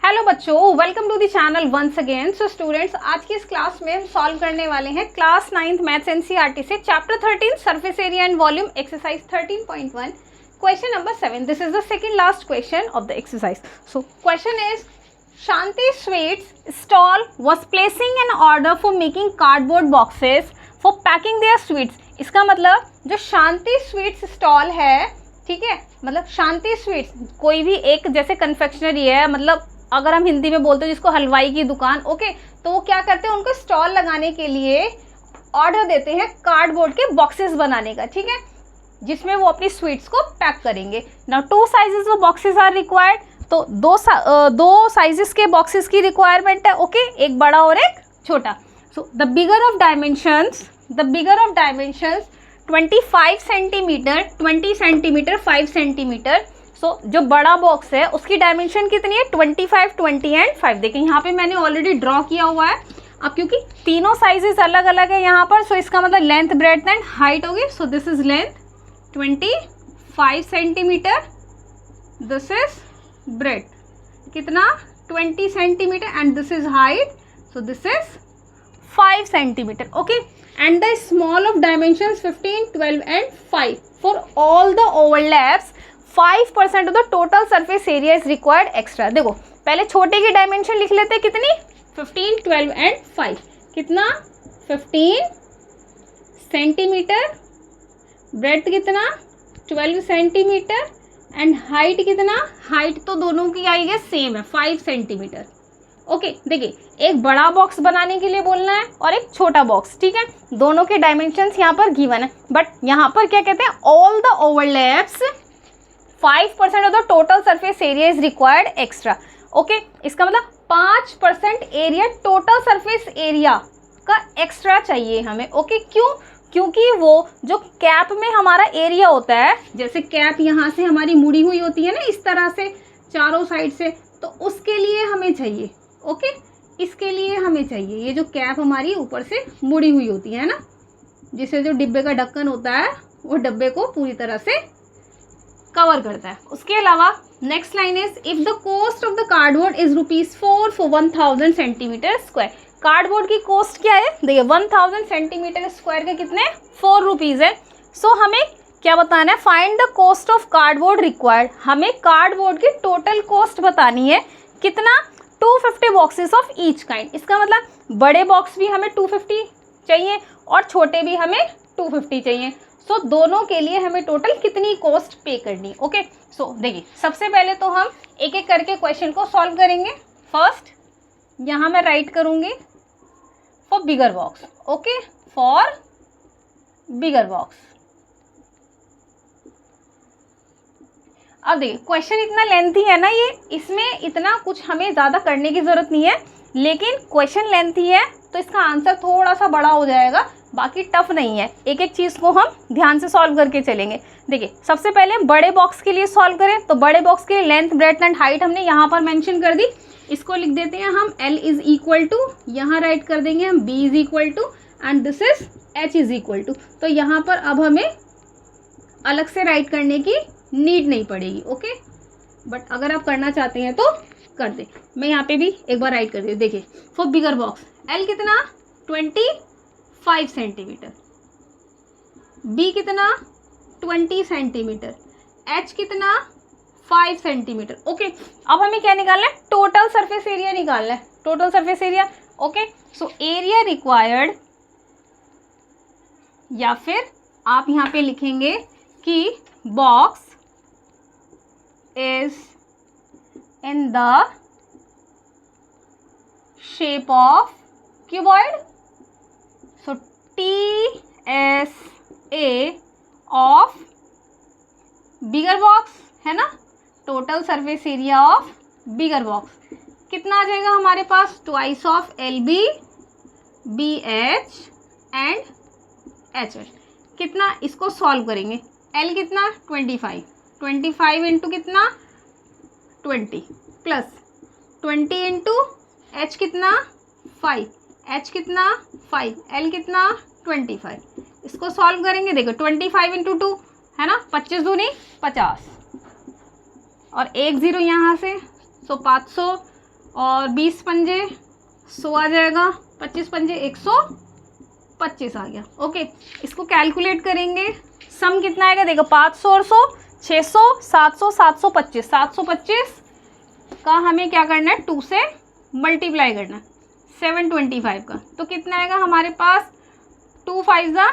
Hello बच्चों, welcome to the channel once again. So students, आज की इस क्लास में हम सॉल्व करने वाले हैं क्लास 9th मैथ्स एनसीईआरटी से chapter 13 surface area and volume exercise 13.1 question number 7। This is the second last question of the exercise. So question is Shanti sweets stall was placing an order for making cardboard boxes for packing their sweets. इसका मतलब जो शांति sweets stall है, ठीक है, मतलब शांति sweets कोई भी एक जैसे कन्फेक्शनरी है, मतलब अगर हम हिंदी में बोलते हैं जिसको हलवाई की दुकान, ओके, तो वो क्या करते हैं, उनको स्टॉल लगाने के लिए ऑर्डर देते हैं कार्डबोर्ड के बॉक्सेस बनाने का, ठीक है, जिसमें वो अपनी स्वीट्स को पैक करेंगे। Now 2 sizes of boxes are required. तो दो साइजेस के बॉक्सेस की रिक्वायरमेंट है, ओके, एक बड़ा और एक छोटा। So the bigger of dimensions 25 centimetre, 20 centimetre, 5 centimetre. So जो बड़ा बॉक्स है उसकी डायमेंशन कितनी है, 25, 20 एंड 5। देखिए यहाँ पे मैंने ऑलरेडी ड्रॉ किया हुआ है। अब क्योंकि तीनों साइजेस अलग अलग है यहाँ पर, सो इसका मतलब लेंथ, ब्रेड्थ एंड हाइट होगी। So this is length 25 centimetre, this is breadth कितना 20 centimetre and this is height, so this is 5 centimetre, okay. And the small of dimensions 15, 12 and 5 for all the overlaps 5% of the total surface area is required extra. देखो पहले छोटे की dimension लिख लेते हैं, कितनी 15, 12 and 5, कितना 15 सेंटीमीटर, ब्रेड्थ कितना 12 सेंटीमीटर एंड हाइट कितना, हाइट तो दोनों की आएगी सेम है 5 सेंटीमीटर, ओके। देखिए एक बड़ा बॉक्स बनाने के लिए बोलना है और एक छोटा बॉक्स, ठीक है, दोनों के डायमेंशंस यहाँ पर गिवन है, बट यहाँ पर क्या कहते हैं, all the overlaps 5% of the total surface area is required extra, okay. इसका मतलब 5% एरिया टोटल सरफेस एरिया का एक्स्ट्रा चाहिए हमें, ओके। क्यों? क्योंकि वो जो कैप में हमारा एरिया होता है, जैसे कैप यहाँ से हमारी मुड़ी हुई होती है ना, इस तरह से चारों साइड से, तो उसके लिए हमें चाहिए, ओके, इसके लिए हमें चाहिए ये जो कैप हमारी ऊपर से मुड़ी हुई होती है ना, जिससे जो डिब्बे का ढक्कन होता है वो डब्बे को पूरी तरह से कवर करता है। उसके अलावा next line is if the cost of the cardboard is ₹4 for 1000 centimetre square. Cardboard की कॉस्ट क्या है, देखिए 1000 सेंटीमीटर स्क्वायर के कितने 4 रुपीज़ है। सो हमें क्या बताना है, find the cost of cardboard required. हमें कार्डबोर्ड की टोटल कॉस्ट बतानी है, कितना 250 बॉक्सेस ऑफ ईच काइंड। इसका मतलब बड़े बॉक्स भी हमें 250 चाहिए और छोटे भी हमें 250 चाहिए। सो दोनों के लिए हमें टोटल कितनी कॉस्ट पे करनी, ओके। सो देखिए सबसे पहले तो हम एक एक करके क्वेश्चन को सॉल्व करेंगे। फर्स्ट यहाँ मैं राइट करूँगी for bigger box, okay, for bigger box. अब देखिए क्वेश्चन इतना लेंथी है ना, ये इसमें इतना कुछ हमें ज़्यादा करने की ज़रूरत नहीं है, लेकिन क्वेश्चन लेंथी है तो इसका आंसर थोड़ा सा बड़ा हो जाएगा, बाकी टफ नहीं है। एक एक चीज़ को हम ध्यान से सॉल्व करके चलेंगे। देखिए सबसे पहले बड़े बॉक्स के लिए सॉल्व करें, तो बड़े बॉक्स के लिए लेंथ, ब्रेड्थ एंड हाइट हमने यहाँ पर मेंशन कर दी। इसको लिख देते हैं हम L इज इक्वल टू, यहाँ राइट कर देंगे हम B is equal to and this is H is equal to. तो यहाँ पर अब हमें अलग से राइट करने की नीड नहीं पड़ेगी, ओके, बट अगर आप करना चाहते हैं तो कर दे। मैं यहाँ पे भी एक बार राइट कर दी। देखिए फॉर बिगर बॉक्स L कितना 25 सेंटीमीटर, B कितना 20 सेंटीमीटर, H कितना 5 सेंटीमीटर, ओके। अब हमें क्या निकालना है, टोटल सरफेस एरिया निकालना है, total surface area, okay. So area required, या फिर आप यहाँ पे लिखेंगे कि box is in the shape of cuboid, so TSA of bigger box है ना, total surface area of bigger box कितना आ जाएगा हमारे पास, twice of LB, BH and HH। कितना, इसको सॉल्व करेंगे, L कितना 25 इंटू कितना 20 प्लस 20 इंटू H कितना 5, H कितना 5, L कितना 25। इसको सॉल्व करेंगे, देखो 25 इंटू 2 है ना, 25 दूनी 50 और 1 0 यहाँ से, सो 500 और 20 पंजे 100 आ जाएगा, 25 पंजे 125 आ गया। ओके, इसको कैलकुलेट करेंगे, सम कितना आएगा देखो, 500 और 100 600 700 725 725 का हमें क्या करना है, 2 से मल्टीप्लाई करना है 725 का, तो कितना आएगा हमारे पास, 2 5 जा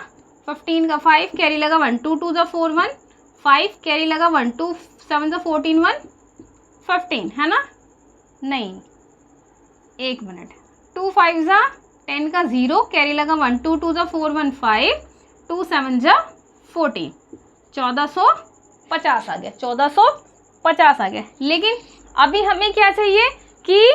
15 का 5 कैरी लगा 1, 2 2 जा 4 1 5 कैरी लगा 1, 2 7 जा 14 1 15 है ना, नहीं 1 मिनट, 2 5 जा 10 का 0 कैरी लगा 1, 2 2 जा 4 1 5 2 7 जा 14 1450 आ गया, 1450 आ गया। लेकिन अभी हमें क्या चाहिए कि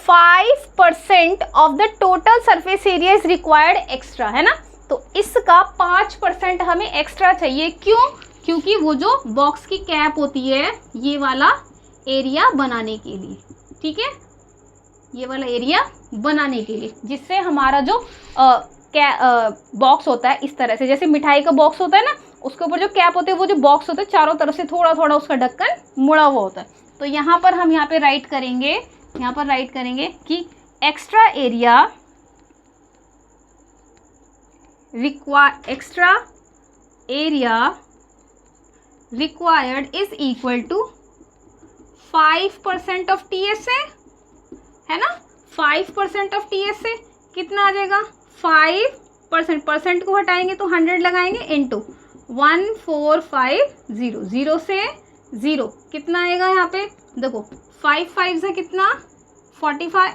5% of the total surface area is required extra, है ना, तो इसका 5% हमें एक्स्ट्रा चाहिए। क्यों? क्योंकि वो जो बॉक्स की कैप होती है ये वाला एरिया बनाने के लिए, ठीक है, ये वाला एरिया बनाने के लिए, जिससे हमारा जो बॉक्स होता है इस तरह से, जैसे मिठाई का बॉक्स होता है ना, उसके ऊपर जो कैप होते हैं, वो जो बॉक्स होता है चारों तरफ से थोड़ा थोड़ा उसका ढक्कन मुड़ा हुआ होता है। तो यहाँ पर हम यहाँ पे राइट करेंगे, यहाँ पर राइट करेंगे कि extra area required is equal to 5% of TSA, है ना, 5% ऑफ TSA कितना आ जाएगा, 5%, परसेंट को हटाएंगे तो 100 लगाएंगे इंटू 1450, 0 से 0 कितना आएगा यहाँ पे देखो, 5 5 से कितना 45,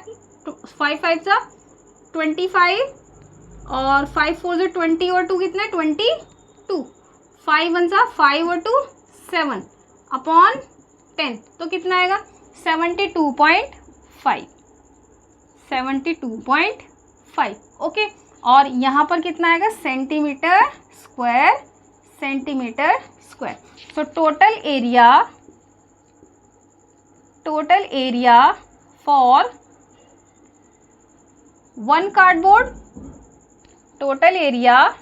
5 5 से 25 और 5 4 से 20 और 2 कितना है 22, 5 1 से 5 और 2 7 अपॉन 10, तो कितना आएगा 72.5, 72.5। ओके, और यहाँ पर कितना आएगा centimetre square, centimetre square. So total area for 1 cardboard, total area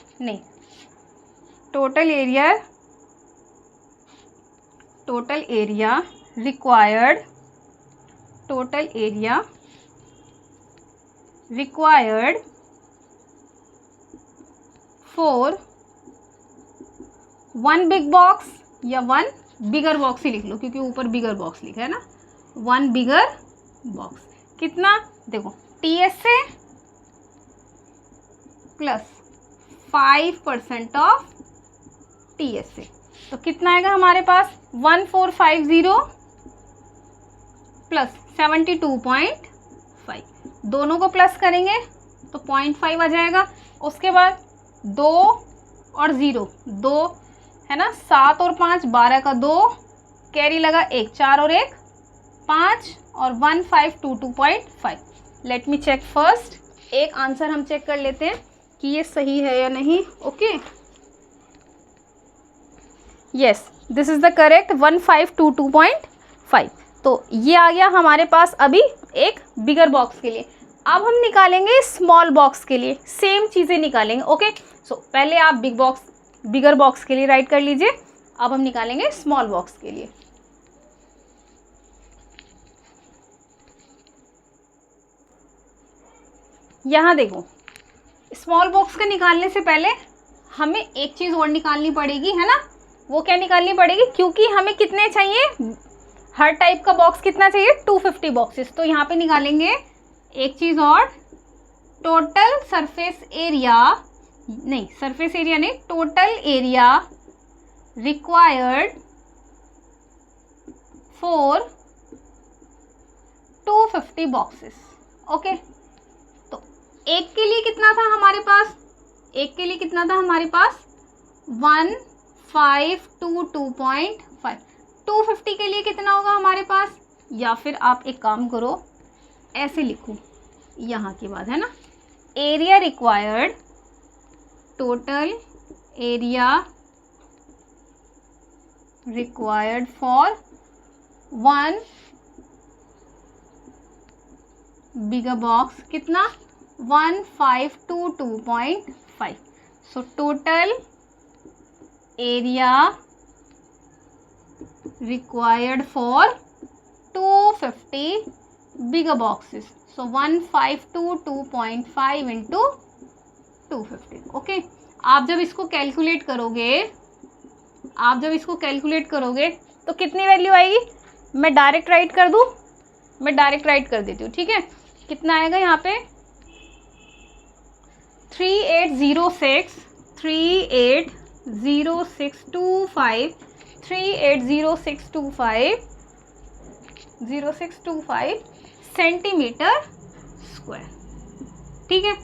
required for 1 big box या 1 बिगर बॉक्स ही लिख लो, क्योंकि ऊपर बिगर बॉक्स लिखा है ना, 1 बिगर बॉक्स कितना देखो, TSA प्लस 5% ऑफ TSA, तो कितना आएगा हमारे पास 1450 प्लस 72.5, दोनों को प्लस करेंगे तो 0.5 आ जाएगा। उसके बाद 2 और 0 2 है ना, 7 और 5 12 का 2 कैरी लगा 1 4 और 1 5 और 1522.5। लेट मी चेक फर्स्ट, एक आंसर हम चेक कर लेते हैं कि ये सही है या नहीं। Okay, yes this is the correct 1522.5। तो ये आ गया हमारे पास अभी एक बिगर बॉक्स के लिए। अब हम निकालेंगे स्मॉल बॉक्स के लिए, सेम चीज़ें निकालेंगे। ओके, सो पहले आप बिगर बॉक्स के लिए राइट कर लीजिए, अब हम निकालेंगे स्मॉल बॉक्स के लिए। यहाँ देखो, स्मॉल बॉक्स का निकालने से पहले हमें एक चीज़ और निकालनी पड़ेगी, है ना, वो क्या निकालनी पड़ेगी, क्योंकि हमें कितने चाहिए, हर टाइप का बॉक्स कितना चाहिए 250 बॉक्सेस। तो यहाँ पे निकालेंगे एक चीज़ और, टोटल सरफेस एरिया नहीं, total area required for 250 boxes. Okay, तो एक के लिए कितना था हमारे पास, 1522.5, 250 के लिए कितना होगा हमारे पास, या फिर आप एक काम करो ऐसे लिखो यहाँ के बाद, है ना, area required, total area required for 1 bigger box कितना 1522.5। सो total area required for 250 bigger boxes. So 152 2.5 into 250. Okay, आप जब इसको कैलकुलेट करोगे तो कितनी वैल्यू आएगी? मैं डायरेक्ट राइट कर दूँ, मैं डायरेक्ट राइट कर देती हूँ, ठीक है। कितना आएगा यहाँ पे? 380625 सेंटीमीटर स्क्वायर, ठीक है।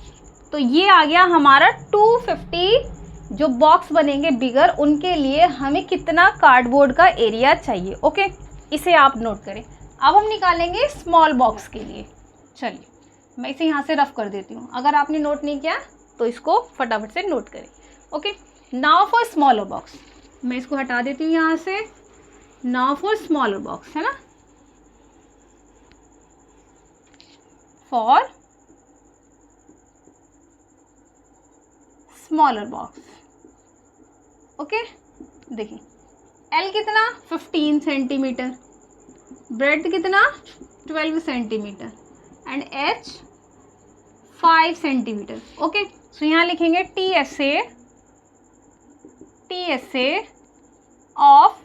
तो ये आ गया हमारा 250 जो बॉक्स बनेंगे बिगर, उनके लिए हमें कितना कार्डबोर्ड का एरिया चाहिए। ओके, इसे आप नोट करें। अब हम निकालेंगे स्मॉल बॉक्स के लिए। चलिए मैं इसे यहाँ से रफ कर देती हूँ, अगर आपने नोट नहीं किया तो इसको फटाफट से नोट करें। Okay, now for smaller box, मैं इसको हटा देती हूँ यहाँ से। नाउ फॉर स्मॉलर बॉक्स, है ना, फॉर स्मॉलर बॉक्स। ओके, देखिए L कितना 15 सेंटीमीटर, ब्रेड कितना 12 centimetre and H 5 centimetre. Okay, so यहाँ लिखेंगे TSA of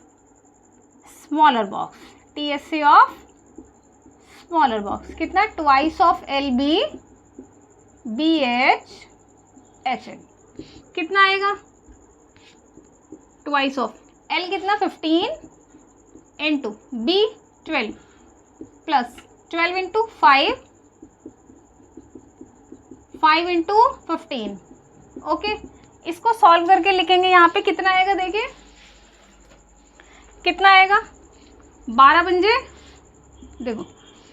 smaller box, TSA of smaller box कितना? Twice of LB BH HL कितना आएगा? ट्वाइस ऑफ L कितना 15 into B 12 plus 12 into 5 into 15। Okay, इसको solve करके लिखेंगे यहाँ पे कितना आएगा, देखिए कितना आएगा। 12 पंजे, देखो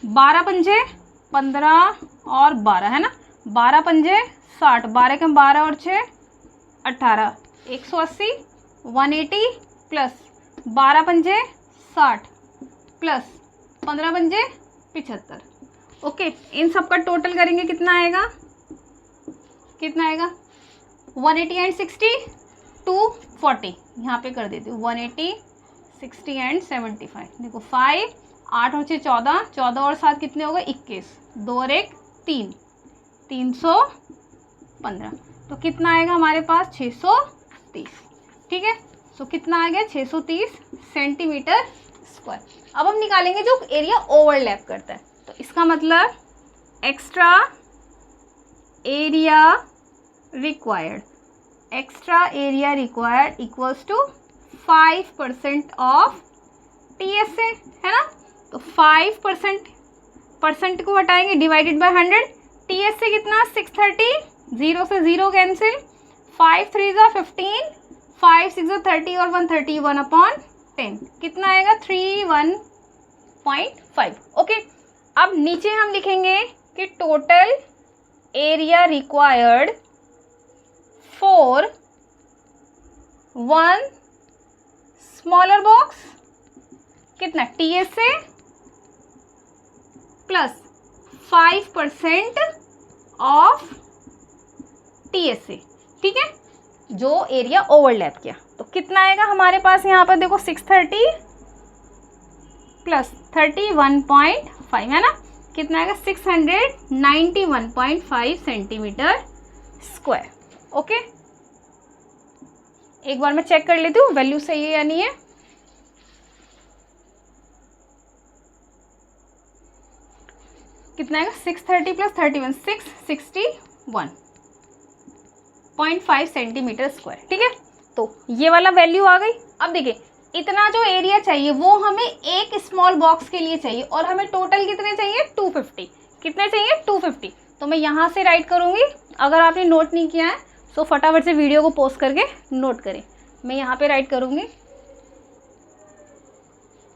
12 पंजे 15 और 12 है ना, 12 पंजे 60, 12 के 12 और 6 18, 180 180 प्लस 12 पंजे 60 प्लस 15 पंजे 75। ओके, इन सब का टोटल करेंगे कितना आएगा? 180 एंड 60 240, यहाँ पे कर देती हूँ 180 60 एंड 75। देखो 5 8 और 6 14, 14 और 7 कितने हो गए? 21, 2 और 1 3, 315। तो कितना आएगा हमारे पास? 630, ठीक है। सो कितना आ गया? 630 सेंटीमीटर स्क्वायर। अब हम निकालेंगे जो एरिया ओवरलैप करता है, तो इसका मतलब extra area required equals to 5% of TSA, है ना। तो 5% को हटाएंगे डिवाइडेड बाय 100। TSA कितना? 630, 0 से 0 कैंसिल, 5 3 जा 15, 5 6 जा 30 और 131 अपॉन 10 कितना आएगा? 31.5। ओके, अब नीचे हम लिखेंगे कि total area required for 1 smaller box कितना? TSA प्लस 5% ऑफ TSA, ठीक है, जो एरिया ओवरलैप किया। तो कितना आएगा हमारे पास यहाँ पर? देखो 630 प्लस 31.5 है ना, कितना आएगा? 691.5 सेंटीमीटर स्क्वायर। ओके, एक बार मैं चेक कर लेती हूँ वैल्यू सही है या नहीं है। कितना आएगा? 630 प्लस 31 661.5 सेंटीमीटर स्क्वायर, ठीक है। तो ये वाला वैल्यू आ गई। अब देखिए इतना जो एरिया चाहिए वो हमें एक स्मॉल बॉक्स के लिए चाहिए, और हमें टोटल कितने चाहिए? 250। कितने चाहिए? 250। तो मैं यहाँ से राइट करूँगी, अगर आपने नोट नहीं किया है तो फटाफट से वीडियो को पॉज करके नोट करें। मैं यहाँ पे राइट करूँगी।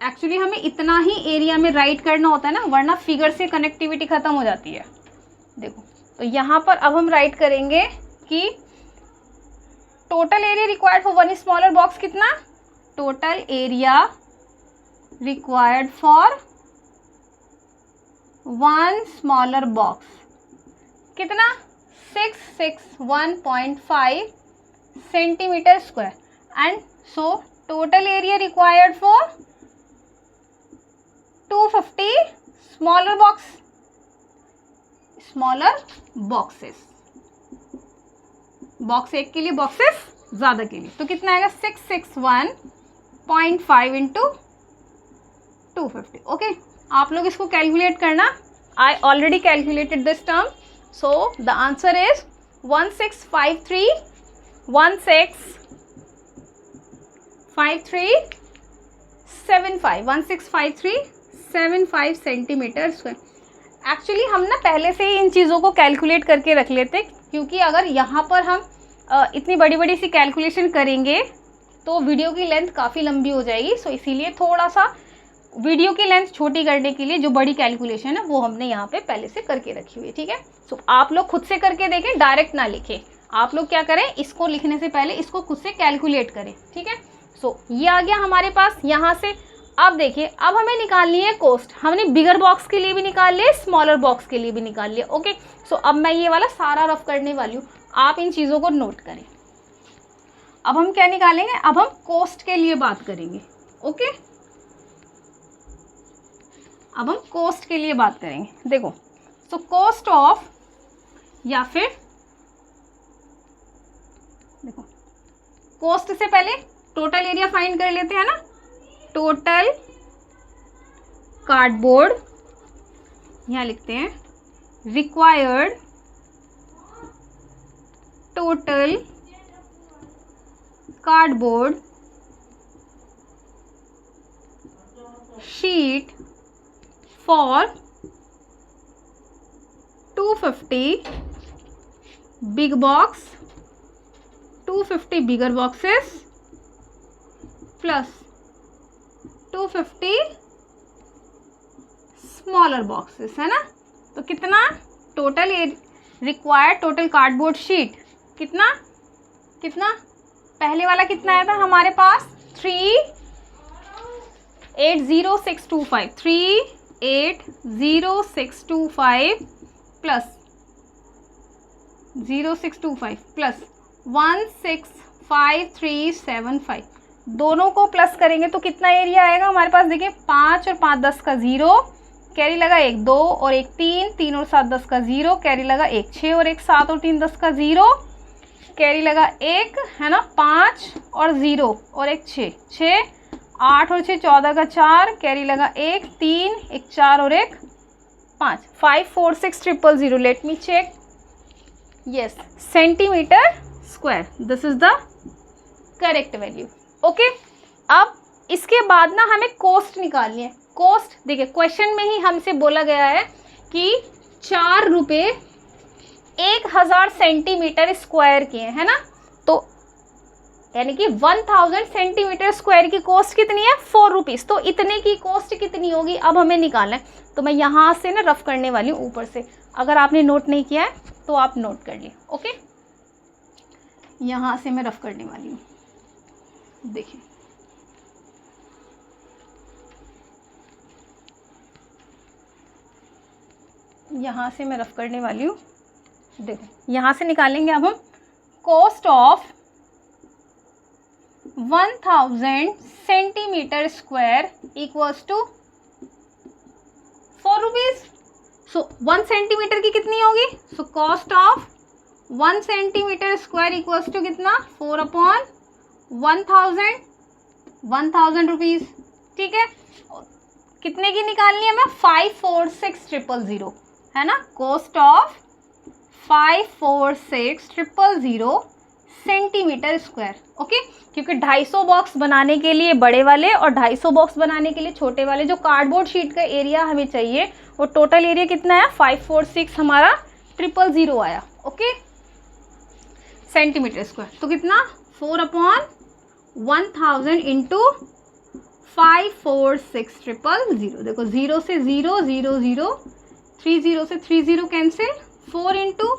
एक्चुअली हमें इतना ही एरिया में राइट करना होता है ना, वरना फिगर से कनेक्टिविटी खत्म हो जाती है। देखो तो यहाँ पर अब हम राइट करेंगे कि total area required for 1 smaller box कितना? Total area required for 1 smaller box कितना? 661.5 centimetre square. And so total area required for 250 smaller box, smaller boxes, box एक के लिए, बॉक्सेस ज्यादा के लिए, तो कितना आएगा 661.5 इंटू 250. ओके, आप लोग इसको कैलकुलेट करना. I already calculated this term, so the answer is 165375 centimetre square. Actually हम ना पहले से ही इन चीज़ों को कैलकुलेट करके रख लेते, क्योंकि अगर यहाँ पर हम इतनी बड़ी बड़ी सी कैलकुलेशन करेंगे तो वीडियो की लेंथ काफ़ी लंबी हो जाएगी. सो इसीलिए थोड़ा सा वीडियो की लेंथ छोटी करने के लिए जो बड़ी कैलकुलेशन है वो हमने यहाँ पे पहले से करके रखी हुई है. ठीक है, सो आप लोग खुद से करके देखें, डायरेक्ट ना लिखें. आप लोग क्या करें, इसको लिखने से पहले इसको खुद से कैलकुलेट करें. ठीक है, सो ये आ गया हमारे पास यहाँ से. अब देखिए, अब हमें निकालनी है कॉस्ट. हमने बिगर बॉक्स के लिए भी निकाल लिया, स्मॉलर बॉक्स के लिए भी निकाल लिया. ओके, सो अब मैं ये वाला सारा रफ करने वाली हूँ, आप इन चीज़ों को नोट करें. अब हम क्या निकालेंगे, अब हम कॉस्ट के लिए बात करेंगे. ओके, अब हम कॉस्ट के लिए बात करेंगे. देखो, सो कॉस्ट ऑफ, या फिर देखो कॉस्ट से पहले टोटल एरिया फाइंड कर लेते हैं ना. टोटल कार्डबोर्ड, यहाँ लिखते हैं required total cardboard sheet for 250 big box, 250 bigger boxes plus 250 smaller boxes, है ना. तो कितना total required total cardboard sheet, कितना कितना पहले वाला कितना आया था हमारे पास 380,625, 380,625 प्लस 0625 प्लस 165375, दोनों को प्लस करेंगे तो कितना एरिया आएगा हमारे पास. देखिए 5 और 5 10 का 0, कैरी लगा 1 2 और 1 3, 3 और 7 10 का 0, कैरी लगा 1 6 और 1 7 और 3 10 का 0, कैरी लगा 1, है ना, 5 और 0 और 1 6 6, 8 और 6 14 का 4, कैरी लगा 1 3 1 4 और 1 5, 546,000. Let me check. Yes, centimetre square, this is the correct value. Okay, अब इसके बाद ना हमें कॉस्ट निकालनी है. कॉस्ट देखिए, क्वेश्चन में ही हमसे बोला गया है कि 4 रुपये 1000 सेंटीमीटर स्क्वायर के हैं, है ना. तो यानी कि 1000 सेंटीमीटर स्क्वायर की कॉस्ट कितनी है, 4 रुपीज़. तो इतने की कॉस्ट कितनी होगी, अब हमें निकालना है. तो मैं यहाँ से ना रफ करने वाली हूँ ऊपर से. अगर आपने नोट नहीं किया है तो आप नोट कर लिए. ओके, यहाँ से मैं रफ करने वाली हूँ. देखिए, यहाँ से मैं रफ करने वाली हूँ. देखो, यहाँ से निकालेंगे अब हम cost of 1000 centimetre square equals to 4 rupees. So 1 centimetre की कितनी होगी, so cost of 1 centimetre square equals to कितना, 4/1000 रुपीज़. ठीक है, कितने की निकालनी है, मैं 546,000, है ना. Cost of 546,000 centimetre square. Okay, क्योंकि 250 बॉक्स बनाने के लिए बड़े वाले और 250 बॉक्स बनाने के लिए छोटे वाले जो कार्डबोर्ड शीट का एरिया हमें चाहिए, वो टोटल एरिया कितना है, 546 हमारा 000 आया. Okay, centimetre square. तो कितना, 4/1000 इंटू 546,000. देखो 0 से 0 0 0, 30 से 30 कैंसिल, 4 इंटू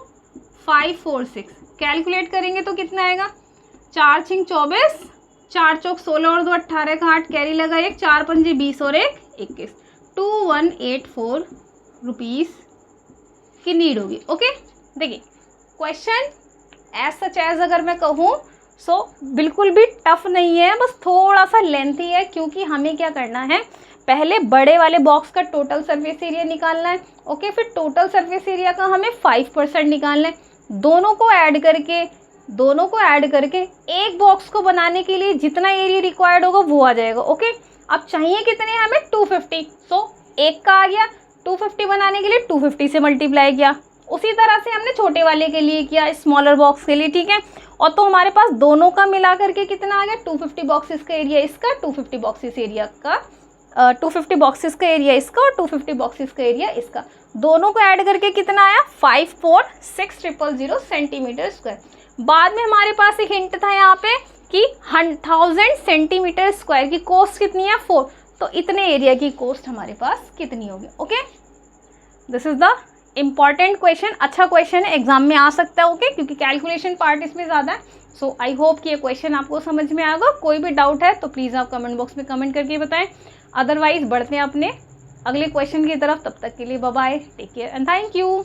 546 कैलकुलेट करेंगे तो कितना आएगा, 4 छिंग 24, 4 चौक 16 और 2 18 का 8, कैरी लगा 1, 4 पंजे 20 और 1 21, 2184 रुपीज़ की नीड होगी. ओके, देखिए क्वेश्चन एज सच एज अगर मैं कहूँ, सो बिल्कुल भी टफ नहीं है, बस थोड़ा सा लेंथी है, क्योंकि हमें क्या करना है, पहले बड़े वाले बॉक्स का टोटल सरफेस एरिया निकालना है। ओके, फिर टोटल सरफेस एरिया का हमें 5% निकालना है। दोनों को ऐड करके एक बॉक्स को बनाने के लिए जितना एरिया रिक्वायर्ड होगा वो आ जाएगा। ओके, अब चाहिए कितने हमें, 250। सो एक का आ गया, 250 बनाने के लिए 250 से मल्टीप्लाई किया। उसी तरह से हमने छोटे वाले के लिए किया, स्मॉलर बॉक्स के लिए, ठीक है। और तो हमारे पास दोनों का मिला करके कितना आ गया, 250 बॉक्सेस का एरिया इसका, 250 बॉक्सेस एरिया का 250 बॉक्सेस का एरिया इसका और 250 बॉक्सेस का एरिया इसका। दोनों को ऐड करके कितना आया, 546,000 सेंटीमीटर स्क्वायर। बाद में हमारे पास एक हिंट था यहाँ पे कि 1000 सेंटीमीटर स्क्वायर की कॉस्ट कितनी है, 4। तो इतने एरिया की कॉस्ट हमारे पास कितनी होगी। Okay, this is the important question. अच्छा क्वेश्चन है, एग्जाम में आ सकता है। ओके, क्योंकि कैलकुलेशन पार्ट इसमें ज़्यादा है। सो आई होप कि ये क्वेश्चन आपको समझ में आएगा। कोई भी डाउट है तो प्लीज़ आप कमेंट बॉक्स में कमेंट करके बताएं। अदरवाइज बढ़ते हैं अपने अगले क्वेश्चन की तरफ। तब तक के लिए bye bye, take care and thank you.